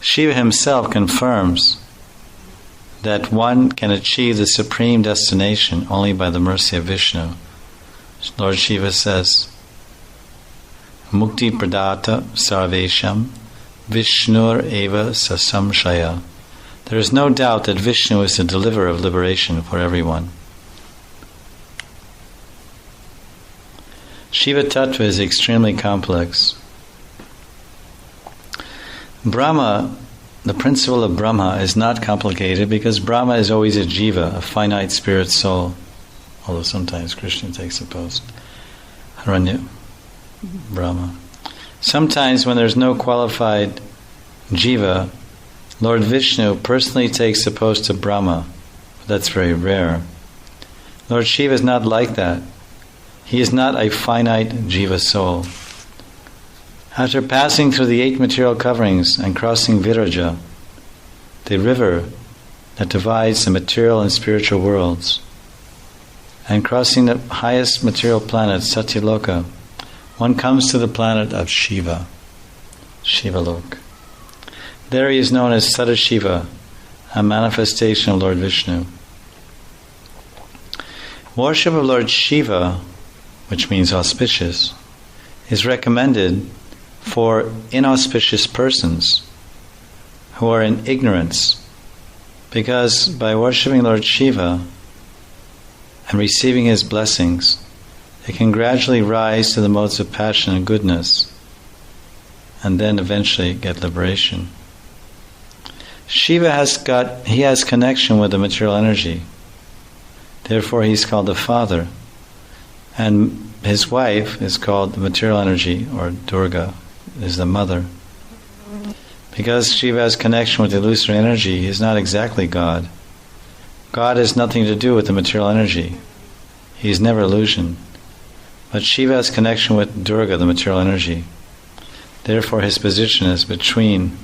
Shiva himself confirms that one can achieve the supreme destination only by the mercy of Vishnu. Lord Shiva says, Mukti pradata sarvesham Vishnur eva sasamshaya. There is no doubt that Vishnu is the deliverer of liberation for everyone. Shiva Tattva is extremely complex. Brahma, the principle of Brahma, is not complicated because Brahma is always a jiva, a finite spirit soul. Although sometimes Krishna takes the post. Haranya, Brahma. Sometimes when there's no qualified jiva, Lord Vishnu personally takes the post of Brahma. But that's very rare. Lord Shiva is not like that. He is not a finite jiva soul. After passing through the 8 material coverings and crossing Viraja, the river that divides the material and spiritual worlds, and crossing the highest material planet, Satyaloka, one comes to the planet of Shiva, Shivalok. There he is known as Sadashiva, a manifestation of Lord Vishnu. Worship of Lord Shiva, which means auspicious, is recommended for inauspicious persons who are in ignorance, because by worshipping Lord Shiva and receiving his blessings, they can gradually rise to the modes of passion and goodness, and then eventually get liberation. Shiva has connection with the material energy. Therefore he's called the Father. And his wife is called the material energy, or Durga, is the mother. Because Shiva has connection with the illusory energy, he is not exactly God. God has nothing to do with the material energy. He is never illusion. But Shiva has connection with Durga, the material energy. Therefore his position is between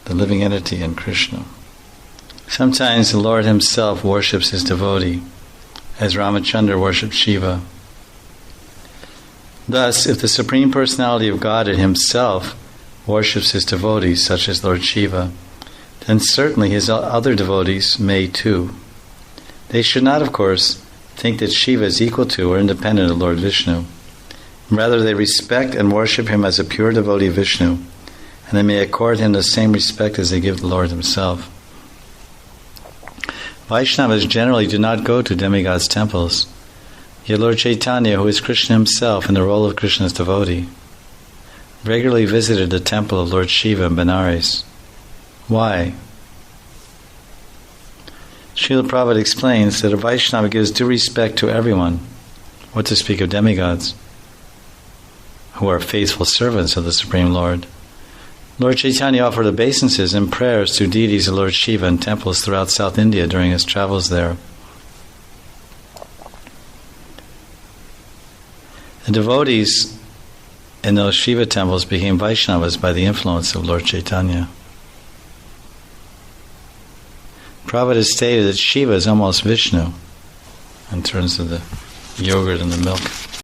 the living entity and Krishna. Sometimes the Lord himself worships his devotee, as Ramachandra worshipped Shiva. Thus, if the Supreme Personality of Godhead himself worships his devotees, such as Lord Shiva, then certainly his other devotees may too. They should not, of course, think that Shiva is equal to or independent of Lord Vishnu. Rather, they respect and worship him as a pure devotee of Vishnu, and they may accord him the same respect as they give the Lord himself. Vaishnavas generally do not go to demigods' temples. Yet Lord Chaitanya, who is Krishna himself in the role of Krishna's devotee, regularly visited the temple of Lord Shiva in Benares. Why? Srila Prabhupada explains that a Vaishnava gives due respect to everyone, what to speak of demigods, who are faithful servants of the Supreme Lord. Lord Chaitanya offered obeisances and prayers to deities of Lord Shiva in temples throughout South India during his travels there. The devotees in those Shiva temples became Vaishnavas by the influence of Lord Chaitanya. Prabhupada has stated that Shiva is almost Vishnu in terms of the yogurt and the milk.